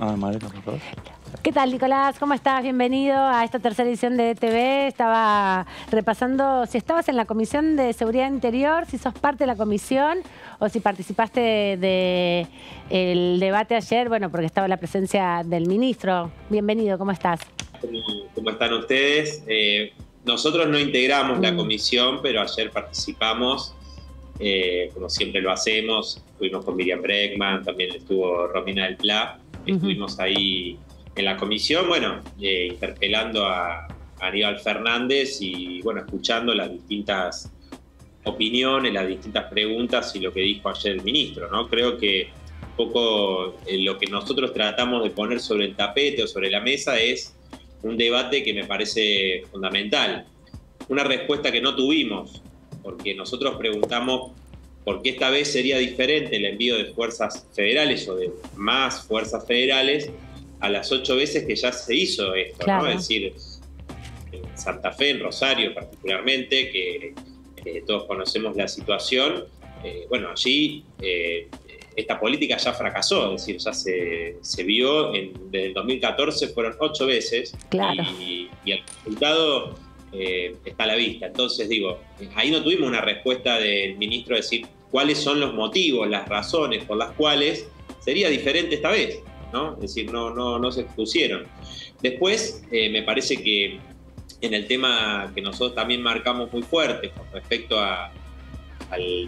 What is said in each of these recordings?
Malena, por favor. ¿Qué tal, Nicolás? ¿Cómo estás? Bienvenido a esta tercera edición de ETV. Estaba repasando si estabas en la Comisión de Seguridad Interior, si sos parte de la comisión o si participaste del debate ayer, bueno, porque estaba la presencia del ministro. Bienvenido, ¿cómo estás? ¿Cómo están ustedes? Nosotros no integramos la comisión, pero ayer participamos, como siempre lo hacemos. Estuvimos con Miriam Bregman, también estuvo Romina del Pla. Estuvimos ahí en la comisión, bueno, interpelando a Aníbal Fernández y, bueno, escuchando las distintas opiniones, las distintas preguntas y lo que dijo ayer el ministro, ¿no? Creo que un poco lo que nosotros tratamos de poner sobre el tapete o sobre la mesa es un debate que me parece fundamental. Una respuesta que no tuvimos, porque nosotros preguntamos por qué esta vez sería diferente el envío de fuerzas federales o de más fuerzas federales a las 8 veces que ya se hizo esto, claro, ¿no? Es decir, en Santa Fe, en Rosario particularmente, que todos conocemos la situación, bueno, allí esta política ya fracasó, es decir, ya se vio, desde el 2014 fueron 8 veces, claro, y el resultado está a la vista. Entonces, digo, ahí no tuvimos una respuesta del ministro de decir cuáles son los motivos, las razones por las cuales sería diferente esta vez, ¿no? Es decir, no se expusieron. Después, me parece que en el tema que nosotros también marcamos muy fuerte con respecto al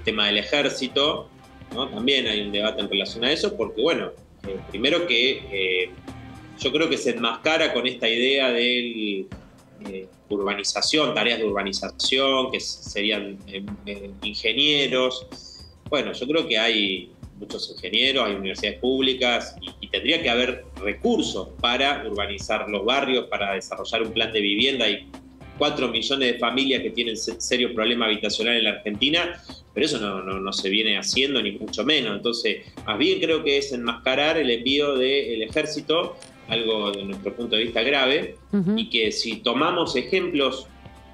tema del ejército, ¿no? También hay un debate en relación a eso, porque, bueno, primero que yo creo que se enmascara con esta idea de urbanización, tareas de urbanización, que serían ingenieros. Bueno, yo creo que hay muchos ingenieros, hay universidades públicas y tendría que haber recursos para urbanizar los barrios, para desarrollar un plan de vivienda. Hay 4 millones de familias que tienen serios problemas habitacionales en la Argentina, pero eso no se viene haciendo, ni mucho menos. Entonces, más bien creo que es enmascarar el envío del ejército, algo de nuestro punto de vista grave, y que si tomamos ejemplos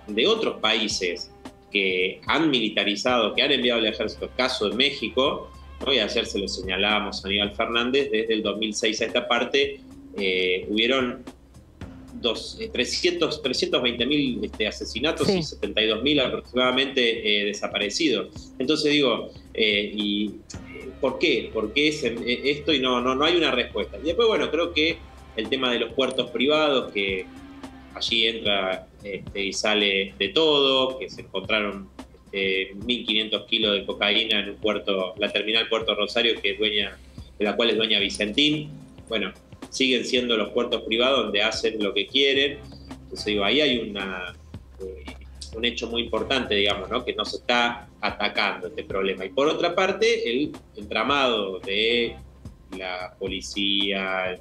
de otros países que han militarizado, que han enviado el ejército, caso de México, ¿no? Y ayer se lo señalábamos a Aníbal Fernández, desde el 2006 a esta parte hubieron 320.000 asesinatos, sí, y 72.000 aproximadamente desaparecidos. Entonces digo, ¿por qué? ¿Por qué esto? Y no hay una respuesta. Y después, bueno, creo que el tema de los puertos privados, que allí entra y sale de todo, que se encontraron 1.500 kilos de cocaína en un puerto, la terminal Puerto Rosario, de la cual es dueña Vicentín. Bueno, siguen siendo los puertos privados donde hacen lo que quieren. Entonces digo, ahí hay un hecho muy importante, digamos, ¿no? Que no se está atacando este problema. Y por otra parte, el entramado de la policía,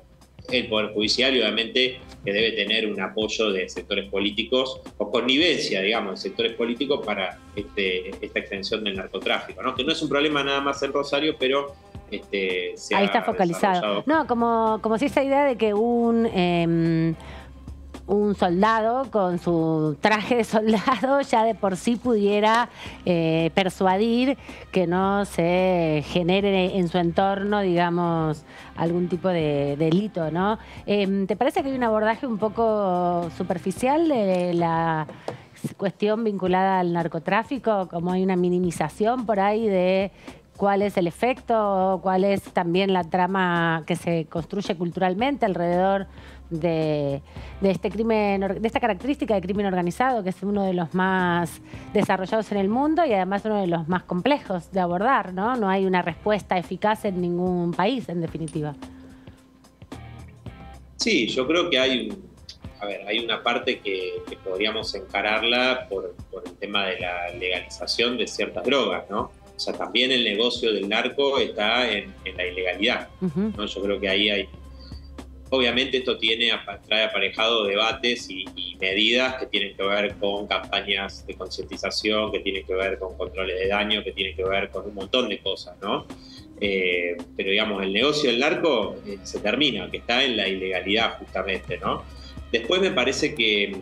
el Poder Judicial, y obviamente que debe tener un apoyo de sectores políticos o connivencia, digamos, de sectores políticos para esta extensión del narcotráfico, ¿no? Que no es un problema nada más en Rosario, pero ahí está focalizado. No, como si esa idea de que un soldado con su traje de soldado ya de por sí pudiera persuadir que no se genere en su entorno, digamos, algún tipo de delito, ¿no? ¿Te parece que hay un abordaje un poco superficial de la cuestión vinculada al narcotráfico? Como hay una minimización por ahí de cuál es el efecto, cuál es también la trama que se construye culturalmente alrededor de este crimen, de esta característica de crimen organizado, que es uno de los más desarrollados en el mundo y además uno de los más complejos de abordar, ¿no? No hay una respuesta eficaz en ningún país, en definitiva. Sí, yo creo que hay una parte que podríamos encararla por el tema de la legalización de ciertas drogas, ¿no? O sea, también el negocio del narco está en la ilegalidad, ¿no? Yo creo que ahí hay... Obviamente esto trae aparejado debates y medidas que tienen que ver con campañas de concientización, que tienen que ver con controles de daño, que tienen que ver con un montón de cosas, ¿no? Pero digamos, el negocio del narco se termina, que está en la ilegalidad justamente, ¿no? Después me parece que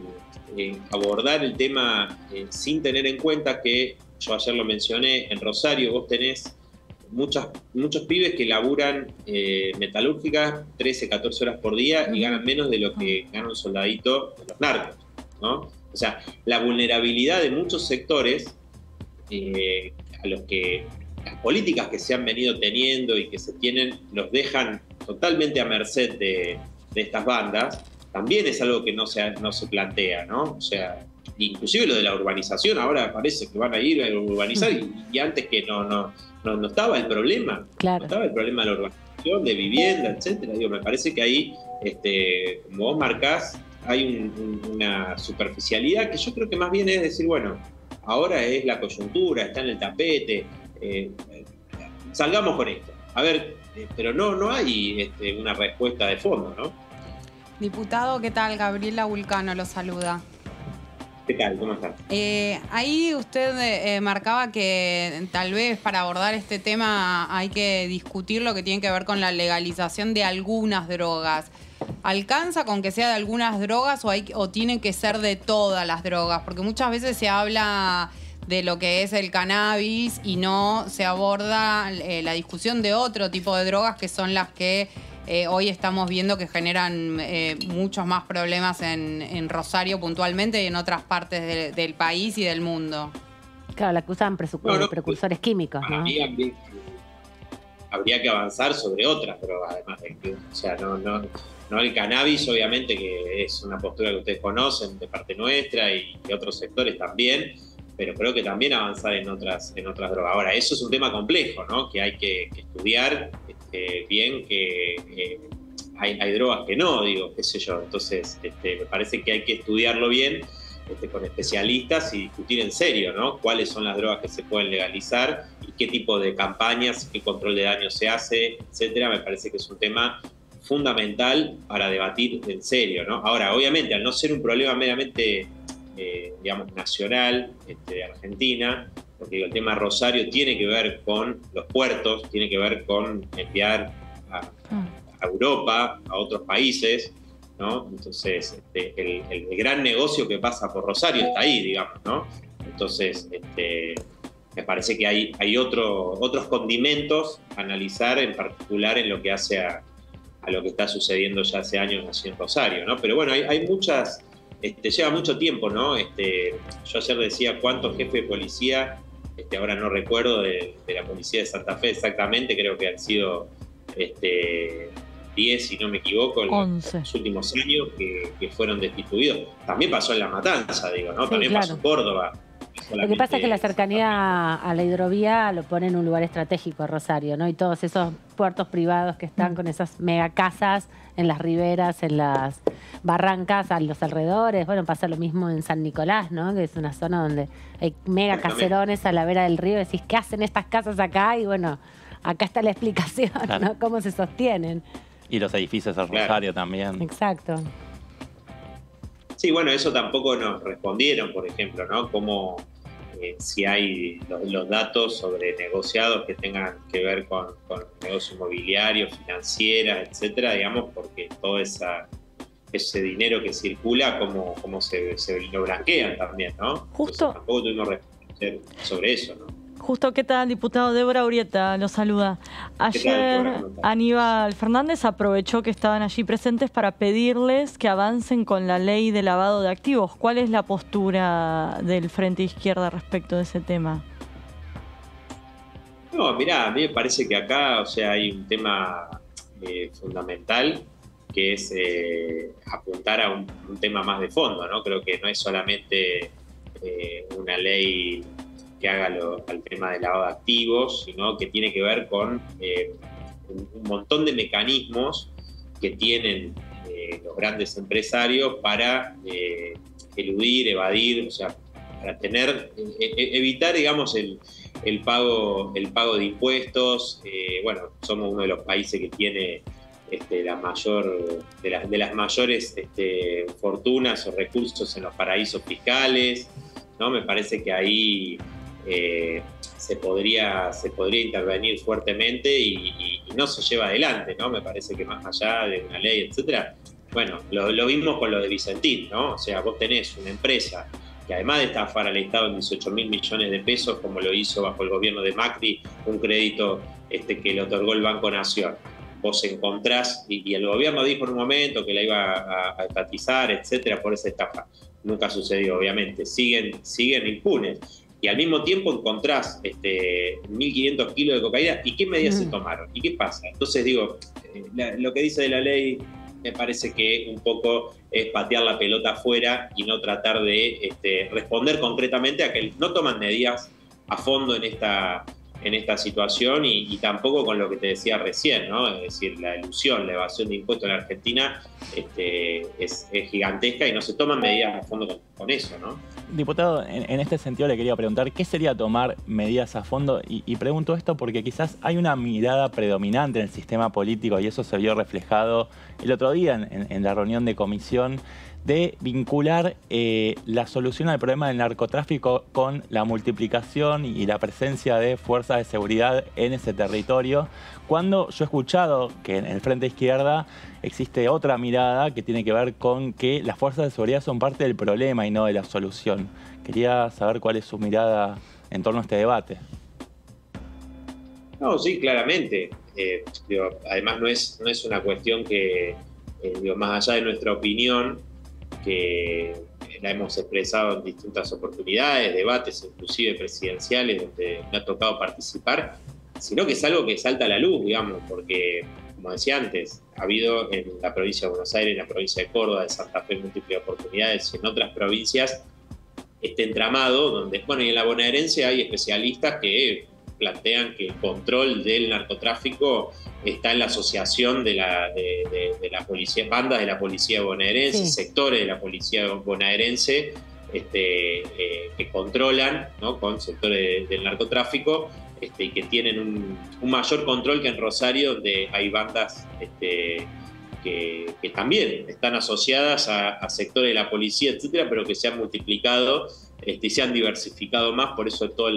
abordar el tema sin tener en cuenta que, yo ayer lo mencioné, en Rosario vos tenés muchos pibes que laburan metalúrgicas 13, 14 horas por día y ganan menos de lo que gana un soldadito de los narcos, ¿no? O sea, la vulnerabilidad de muchos sectores a los que las políticas que se han venido teniendo y que se tienen los dejan totalmente a merced de estas bandas, también es algo que no se plantea, ¿no? O sea, inclusive lo de la urbanización, ahora parece que van a ir a urbanizar y antes que no estaba el problema. Claro. No estaba el problema de la urbanización, de vivienda, etcétera. Digo, me parece que ahí, como vos marcás, hay una superficialidad que yo creo que más bien es decir, bueno, ahora es la coyuntura, está en el tapete, salgamos con esto. A ver, pero no hay una respuesta de fondo, ¿no? Diputado, ¿qué tal? Gabriela Vulcano lo saluda. ¿Qué tal? ¿Cómo estás? Ahí usted marcaba que tal vez para abordar este tema hay que discutir lo que tiene que ver con la legalización de algunas drogas. ¿Alcanza con que sea de algunas drogas o tienen que ser de todas las drogas? Porque muchas veces se habla de lo que es el cannabis y no se aborda la discusión de otro tipo de drogas que son las que hoy estamos viendo que generan muchos más problemas en Rosario puntualmente y en otras partes del país y del mundo. Claro, la que usan precursores químicos, ¿no? Habría que avanzar sobre otras drogas, además de que, o sea, no el cannabis, obviamente, que es una postura que ustedes conocen de parte nuestra y de otros sectores también, pero creo que también avanzar en otras drogas. Ahora, eso es un tema complejo, ¿no? Que hay que estudiar bien, que hay drogas que no, digo, qué sé yo. Entonces, me parece que hay que estudiarlo bien con especialistas y discutir en serio, ¿no? Cuáles son las drogas que se pueden legalizar y qué tipo de campañas, qué control de daño se hace, etcétera. Me parece que es un tema fundamental para debatir en serio, ¿no? Ahora, obviamente, al no ser un problema meramente, digamos, nacional de Argentina, porque digo, el tema Rosario tiene que ver con los puertos, tiene que ver con enviar a Europa, a otros países, ¿no? Entonces, el gran negocio que pasa por Rosario está ahí, digamos, ¿no? Entonces, me parece que hay otros condimentos a analizar, en particular en lo que hace a lo que está sucediendo ya hace años así en Rosario, ¿no? Pero bueno, hay muchas, lleva mucho tiempo, ¿no? Yo ayer decía cuántos jefes de policía, ahora no recuerdo de la policía de Santa Fe exactamente, creo que han sido 10, si no me equivoco, en los últimos años que fueron destituidos. También pasó en La Matanza, digo, ¿no? Sí, también pasó en Córdoba. Lo que pasa es que la cercanía a la hidrovía lo pone en un lugar estratégico a Rosario, ¿no? Y todos esos puertos privados que están con esas mega casas en las riberas, en las barrancas, a los alrededores. Bueno, pasa lo mismo en San Nicolás, ¿no? Que es una zona donde hay mega caserones a la vera del río. Decís, ¿qué hacen estas casas acá? Y bueno, acá está la explicación, claro, ¿no? Cómo se sostienen. Y los edificios de Rosario también. Exacto. Sí, bueno, eso tampoco nos respondieron, por ejemplo, ¿no? Como si hay los datos sobre negociados que tengan que ver con negocios inmobiliarios, financieras, etcétera, digamos, porque todo ese dinero que circula, como se lo blanquean también, ¿no? Justo. Entonces, tampoco tuvimos responder sobre eso, ¿no? Justo, ¿qué tal, diputado? Débora Urieta lo saluda. Ayer Aníbal Fernández aprovechó que estaban allí presentes para pedirles que avancen con la ley de lavado de activos. ¿Cuál es la postura del Frente Izquierda respecto de ese tema? No, mirá, a mí me parece que acá, o sea, hay un tema fundamental que es apuntar a un tema más de fondo, ¿no? Creo que no es solamente una ley que haga al tema del lavado de activos, sino que tiene que ver con un montón de mecanismos que tienen los grandes empresarios para eludir, evadir, o sea, para evitar, digamos, el pago de impuestos. Bueno, somos uno de los países que tiene la mayor de las mayores fortunas o recursos en los paraísos fiscales, ¿no? Me parece que ahí se podría intervenir fuertemente y no se lleva adelante, ¿no? Me parece que más allá de una ley, etcétera, bueno, lo vimos con lo de Vicentín, ¿no? O sea, vos tenés una empresa que además de estafar al Estado en 18.000 millones de pesos, como lo hizo bajo el gobierno de Macri, un crédito que le otorgó el Banco Nación. Vos encontrás, y el gobierno dijo en un momento que la iba a estatizar, etcétera, por esa estafa. Nunca sucedió, obviamente. Siguen impunes. Y al mismo tiempo encontrás 1.500 kilos de cocaína. ¿Y qué medidas se tomaron? ¿Y qué pasa? Entonces digo, lo que dice de la ley me parece que un poco es patear la pelota afuera y no tratar de responder concretamente a que no toman medidas a fondo en esta situación y tampoco con lo que te decía recién, ¿no? Es decir, la elusión, la evasión de impuestos en la Argentina es gigantesca y no se toman medidas a fondo con eso, ¿no? Diputado, en este sentido le quería preguntar, ¿qué sería tomar medidas a fondo? Y pregunto esto porque quizás hay una mirada predominante en el sistema político y eso se vio reflejado el otro día en la reunión de comisión, de vincular la solución al problema del narcotráfico con la multiplicación y la presencia de fuerzas de seguridad en ese territorio, cuando yo he escuchado que en el Frente Izquierda existe otra mirada que tiene que ver con que las fuerzas de seguridad son parte del problema y no de la solución. Quería saber cuál es su mirada en torno a este debate. No, sí, claramente. Además no es una cuestión que, más allá de nuestra opinión, que la hemos expresado en distintas oportunidades, debates inclusive presidenciales donde me ha tocado participar, sino que es algo que salta a la luz, digamos, porque, como decía antes, ha habido en la provincia de Buenos Aires, en la provincia de Córdoba, de Santa Fe, múltiples oportunidades, en otras provincias, este entramado donde, bueno, y en la bonaerense hay especialistas que plantean que el control del narcotráfico está en la asociación de la policía, bandas de la policía bonaerense, sectores de la policía bonaerense que controlan, ¿no?, con sectores del narcotráfico y que tienen un mayor control que en Rosario, donde hay bandas que también están asociadas a sectores de la policía, etcétera, pero que se han multiplicado y se han diversificado más, por eso toda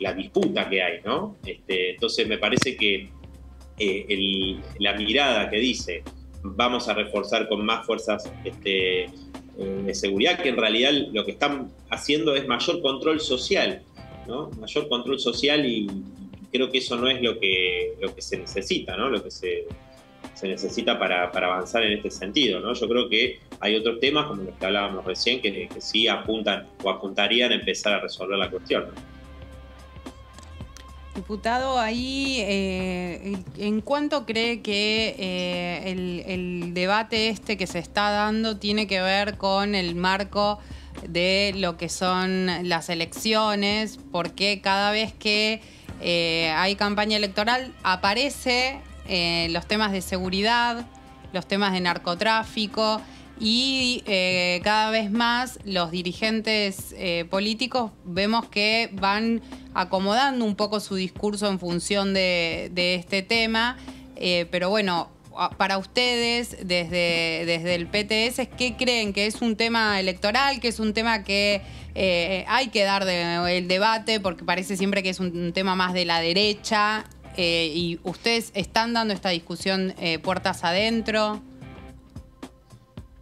la disputa que hay, ¿no? Entonces me parece que la mirada que dice vamos a reforzar con más fuerzas de seguridad, que en realidad lo que están haciendo es mayor control social, ¿no? Mayor control social, y creo que eso no es lo que se necesita, ¿no? Lo que se necesita para avanzar en este sentido, ¿no? Yo creo que hay otros temas, como los que hablábamos recién, que sí apuntan o apuntarían a empezar a resolver la cuestión, ¿no? Diputado, ahí, ¿en cuánto cree que el debate que se está dando tiene que ver con el marco de lo que son las elecciones? Porque cada vez que hay campaña electoral aparece los temas de seguridad, los temas de narcotráfico, y cada vez más los dirigentes políticos vemos que van acomodando un poco su discurso en función de este tema. Pero bueno, para ustedes, desde el PTS, ¿qué creen? ¿Que es un tema electoral? ¿Que es un tema que hay que dar el debate? Porque parece siempre que es un tema más de la derecha. ¿Y ustedes están dando esta discusión puertas adentro?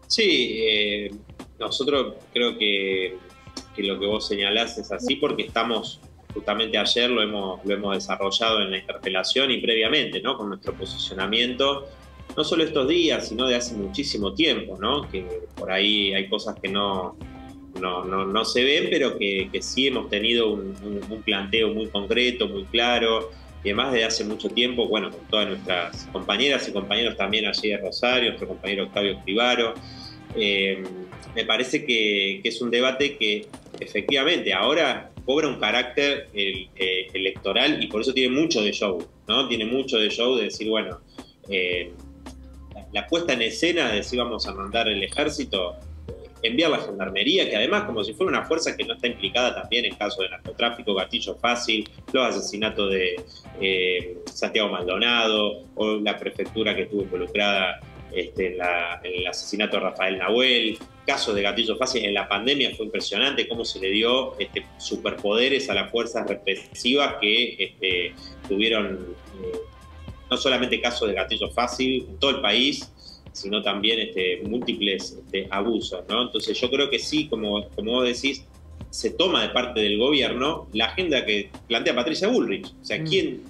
Sí, nosotros creo que lo que vos señalás es así, porque estamos, justamente ayer lo hemos desarrollado en la interpelación y previamente, ¿no?, con nuestro posicionamiento, no solo estos días, sino de hace muchísimo tiempo, ¿no?, que por ahí hay cosas que no se ven, pero que sí hemos tenido un planteo muy concreto, muy claro, y además de hace mucho tiempo, bueno, con todas nuestras compañeras y compañeros también allí de Rosario, nuestro compañero Octavio Escribaro. Me parece que es un debate que efectivamente ahora cobra un carácter electoral, y por eso tiene mucho de show, ¿no? Tiene mucho de show de decir, bueno, la puesta en escena de decir vamos a mandar el ejército, enviar la gendarmería, que además como si fuera una fuerza que no está implicada también en casos de narcotráfico, gatillo fácil, los asesinatos de Santiago Maldonado, o la prefectura que estuvo involucrada en el asesinato de Rafael Nahuel, casos de gatillo fácil. En la pandemia fue impresionante cómo se le dio superpoderes a las fuerzas represivas que tuvieron no solamente casos de gatillo fácil en todo el país, sino también múltiples abusos, ¿no? Entonces yo creo que sí, como vos decís, se toma de parte del gobierno la agenda que plantea Patricia Bullrich. O sea, ¿quién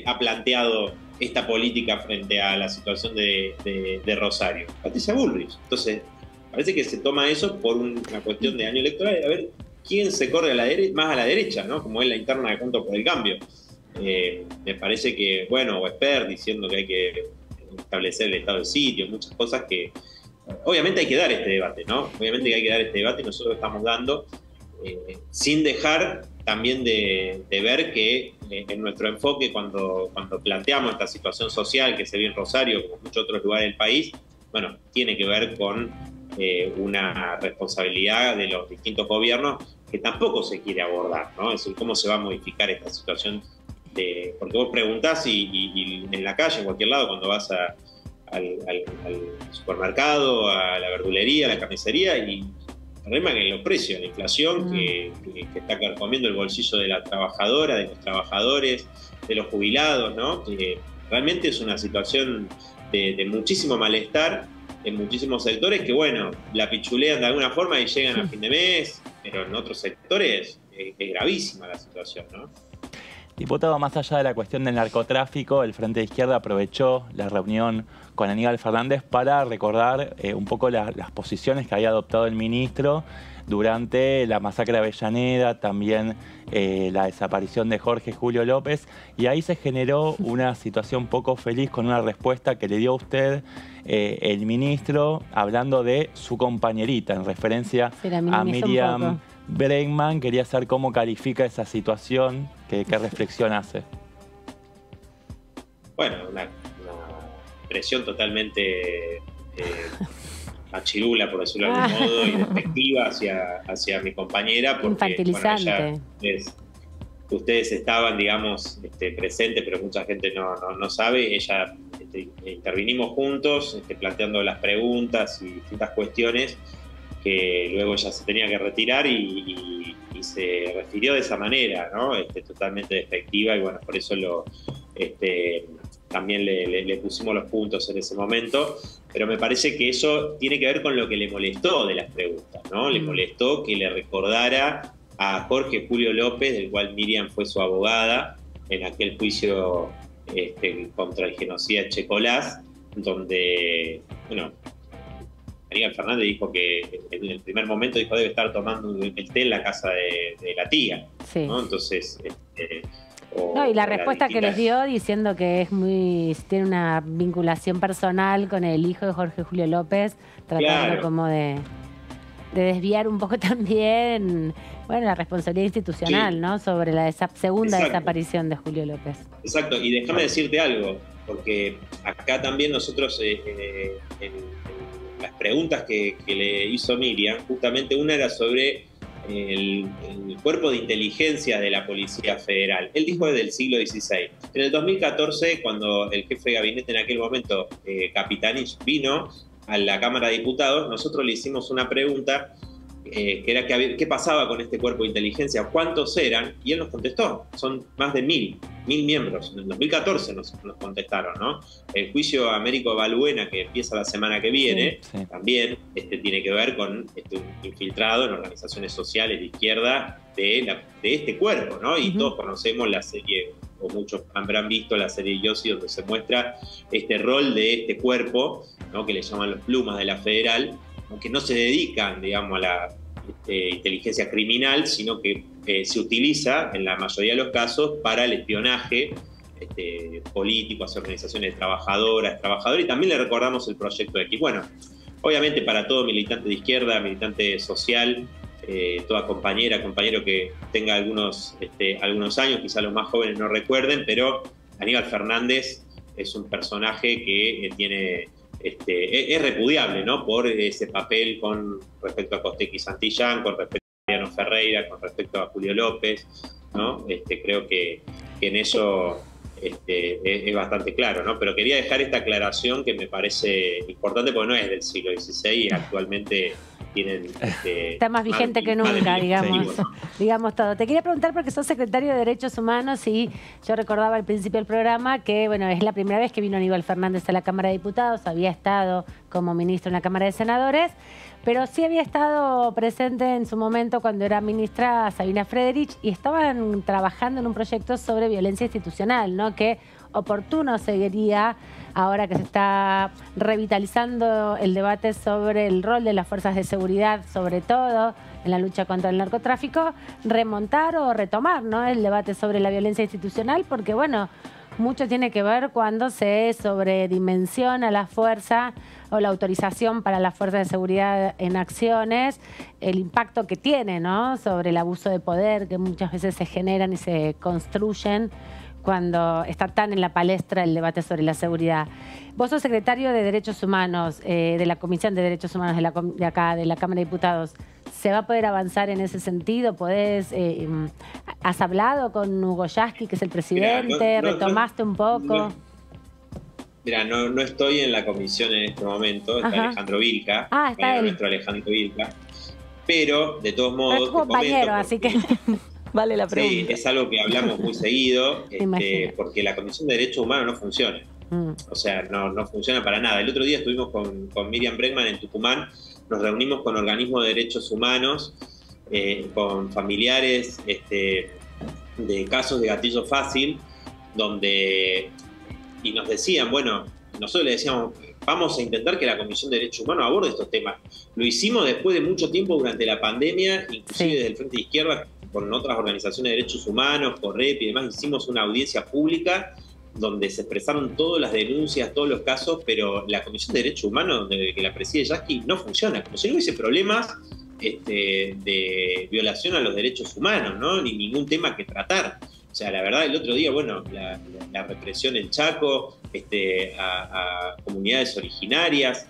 ha planteado esta política frente a la situación de Rosario? Patricia Bullrich. Entonces, parece que se toma eso por una cuestión de año electoral, a ver quién se corre más a la derecha, ¿no? Como es la interna de Juntos por el Cambio. Me parece que, bueno, o Esper diciendo que hay que establecer el estado de sitio, muchas cosas que obviamente hay que dar este debate, ¿no? Obviamente que hay que dar este debate y nosotros lo estamos dando sin dejar también de ver que en nuestro enfoque cuando planteamos esta situación social que se vive en Rosario, como en muchos otros lugares del país, bueno, tiene que ver con una responsabilidad de los distintos gobiernos que tampoco se quiere abordar, ¿no? Es decir, cómo se va a modificar esta situación porque vos preguntás y en la calle, en cualquier lado, cuando vas al supermercado, a la verdulería, a la carnicería, y el problema es que los precios, la inflación que está carcomiendo el bolsillo de la trabajadora, de los trabajadores, de los jubilados, ¿no? Realmente es una situación de muchísimo malestar en muchísimos sectores que, bueno, la pichulean de alguna forma y llegan a fin de mes, pero en otros sectores es gravísima la situación, ¿no? Diputado, más allá de la cuestión del narcotráfico, el Frente de Izquierda aprovechó la reunión con Aníbal Fernández para recordar un poco las posiciones que había adoptado el ministro durante la masacre de Avellaneda, también la desaparición de Jorge Julio López, y ahí se generó una situación poco feliz con una respuesta que le dio a usted el ministro, hablando de su compañerita, en referencia a Miriam Bregman. Quería saber cómo califica esa situación, qué reflexión hace. Bueno, una presión totalmente machirula, por decirlo de algún modo, y despectiva hacia mi compañera, porque infantilizante. Bueno, ustedes estaban, digamos, presentes, pero mucha gente no sabe. Ella intervinimos juntos, planteando las preguntas y distintas cuestiones, que luego ella se tenía que retirar y se refirió de esa manera, ¿no? Totalmente despectiva, y bueno, por eso también le pusimos los puntos en ese momento, pero me parece que eso tiene que ver con lo que le molestó de las preguntas, ¿no? Le molestó que le recordara a Jorge Julio López, del cual Miriam fue su abogada en aquel juicio contra el genocida Checolás, donde, bueno, Aníbal Fernández dijo que en el primer momento debe estar tomando el té en la casa de la tía, sí, ¿no? Entonces, y la respuesta que les dio diciendo que tiene una vinculación personal con el hijo de Jorge Julio López, tratando como de desviar un poco también, bueno, la responsabilidad institucional, sí, ¿no? Sobre la segunda desaparición de Julio López. Exacto, y déjame decirte algo, porque acá también nosotros en las preguntas que le hizo Miriam, justamente una era sobre el cuerpo de inteligencia de la Policía Federal. Él dijo desde el siglo XVI. En el 2014, cuando el jefe de gabinete en aquel momento, Capitanich, vino a la Cámara de Diputados, nosotros le hicimos una pregunta que era qué pasaba con este cuerpo de inteligencia, cuántos eran, y él nos contestó, son más de 1.000 miembros. En el 2014 nos contestaron, ¿no? El juicio a Américo Balbuena, que empieza la semana que viene, sí, también tiene que ver con un infiltrado en organizaciones sociales de izquierda de este cuerpo, ¿no? Y todos conocemos la serie, o muchos habrán visto la serie Yossi, donde se muestra este rol de este cuerpo, ¿no? Que le llaman los plumas de la Federal, aunque no se dedican, digamos, a la inteligencia criminal, sino que se utiliza en la mayoría de los casos para el espionaje político hacia organizaciones de trabajadores, y también le recordamos el proyecto X. Bueno, obviamente para todo militante de izquierda, militante social, toda compañero que tenga algunos años, quizá los más jóvenes no recuerden, pero Aníbal Fernández es un personaje que tiene... es repudiable, ¿no? Por ese papel con respecto a Costequi Santillán, con respecto a Mariano Ferreira, con respecto a Julio López, ¿no? Creo que en eso es bastante claro, ¿no? Pero quería dejar esta aclaración que me parece importante porque no es del siglo XVI y actualmente tienen... Está más vigente que nunca, digamos. Sí. Digamos todo. Te quería preguntar, porque sos secretario de Derechos Humanos, y yo recordaba al principio del programa que, bueno, es la primera vez que vino Aníbal Fernández a la Cámara de Diputados, había estado como ministro en la Cámara de Senadores, pero sí había estado presente en su momento cuando era ministra Sabina Frederich, y estaban trabajando en un proyecto sobre violencia institucional, ¿no? Que oportuno seguiría ahora que se está revitalizando el debate sobre el rol de las fuerzas de seguridad, sobre todo en la lucha contra el narcotráfico, remontar o retomar, ¿no?, el debate sobre la violencia institucional, porque, bueno, mucho tiene que ver cuando se sobredimensiona la fuerza o la autorización para las fuerzas de seguridad en acciones, el impacto que tiene, ¿no?, sobre el abuso de poder que muchas veces se generan y se construyen cuando está tan en la palestra el debate sobre la seguridad. Vos sos secretario de Derechos Humanos, de la Comisión de Derechos Humanos de acá, de la Cámara de Diputados. ¿Se va a poder avanzar en ese sentido? ¿Has hablado con Hugo Yasky, que es el presidente? ¿Retomaste un poco? Mira, no estoy en la comisión en este momento, está Alejandro Vilca, está nuestro Alejandro Vilca, pero de todos modos... Es compañero, así que... Vale la pregunta. Sí, es algo que hablamos muy seguido, porque la Comisión de Derechos Humanos no funciona. O sea, no funciona para nada. El otro día estuvimos con Miriam Bregman en Tucumán, nos reunimos con organismos de derechos humanos, con familiares de casos de gatillo fácil, y nos decían, bueno, nosotros le decíamos, vamos a intentar que la Comisión de Derechos Humanos aborde estos temas. Lo hicimos después de mucho tiempo durante la pandemia, inclusive desde el Frente de Izquierda, con otras organizaciones de derechos humanos, CORREP y demás, hicimos una audiencia pública donde se expresaron todas las denuncias, todos los casos, pero la Comisión de Derechos Humanos, que la preside Yasky, no funciona, como si no hubiese problemas de violación a los derechos humanos, ¿no?, ni ningún tema que tratar. O sea, la verdad, el otro día, bueno, la represión en Chaco, a comunidades originarias,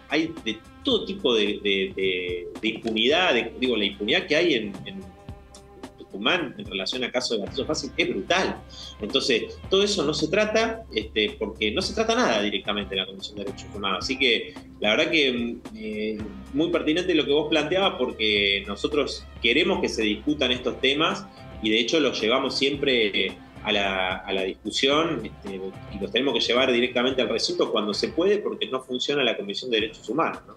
hay de todo tipo de impunidad, la impunidad que hay en Tucumán en relación a casos de gatillo fácil es brutal. Entonces, todo eso no se trata, porque no se trata nada directamente en la Comisión de Derechos Humanos. Así que, la verdad que muy pertinente lo que vos planteabas, porque nosotros queremos que se discutan estos temas, y de hecho los llevamos siempre a la discusión, y los tenemos que llevar directamente al recinto cuando se puede, porque no funciona la Comisión de Derechos Humanos, ¿no?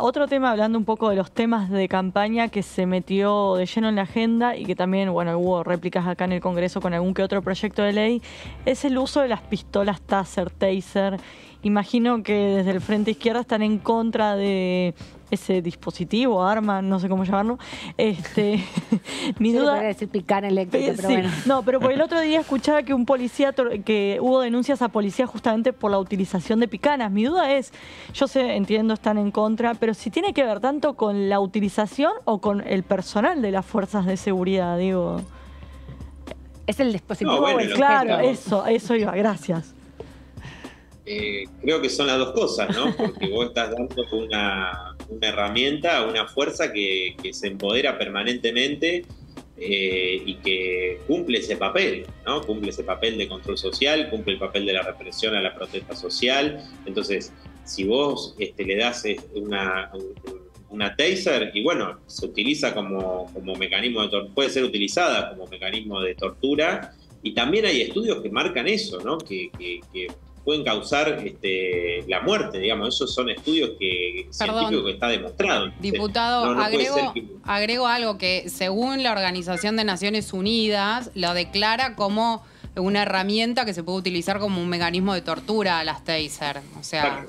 Otro tema, hablando un poco de los temas de campaña que se metió de lleno en la agenda y que también, bueno, hubo réplicas acá en el Congreso con algún que otro proyecto de ley, es el uso de las pistolas Taser. Imagino que desde el Frente Izquierda están en contra de ese dispositivo, arma, no sé cómo llamarlo. Mi duda... podría decir picana eléctrica, pero sí, bueno. No, pero por el otro día escuchaba que un policía, que hubo denuncias a policías justamente por la utilización de picanas. Mi duda es, yo entiendo, están en contra, pero si tiene que ver tanto con la utilización o con el personal de las fuerzas de seguridad, digo. ¿Es el dispositivo o el claro, eso iba, gracias. Creo que son las dos cosas, ¿no? Porque vos estás dando una herramienta, una fuerza que se empodera permanentemente y que cumple ese papel, ¿no? Cumple ese papel de control social, cumple el papel de la represión a la protesta social. Entonces, si vos le das una taser, y bueno, se utiliza como mecanismo puede ser utilizada como mecanismo de tortura, y también hay estudios que marcan eso, ¿no? Que pueden causar la muerte, digamos. Esos son estudios científicos que está demostrado. Entonces, diputado, agrego algo que según la Organización de Naciones Unidas lo declara como una herramienta que se puede utilizar como un mecanismo de tortura a las taser. O sea,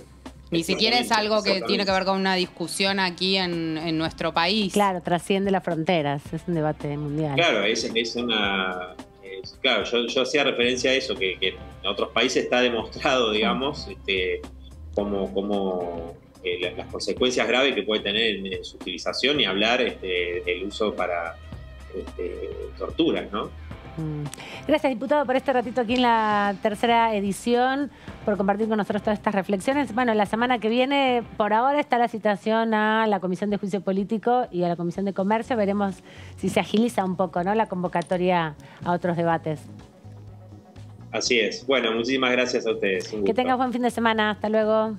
ni siquiera es algo que tiene que ver con una discusión aquí en nuestro país. Claro, trasciende las fronteras, es un debate mundial. Claro, claro, yo hacía referencia a eso, que en otros países está demostrado, digamos, como las consecuencias graves que puede tener en su utilización, y hablar del uso para torturas, ¿no? Gracias, diputado, por este ratito aquí en la tercera edición, por compartir con nosotros todas estas reflexiones. Bueno, la semana que viene, por ahora, está la citación a la Comisión de Juicio Político y a la Comisión de Comercio. Veremos si se agiliza un poco, ¿no?, la convocatoria a otros debates. Así es. Bueno, muchísimas gracias a ustedes. Que tengas buen fin de semana. Hasta luego.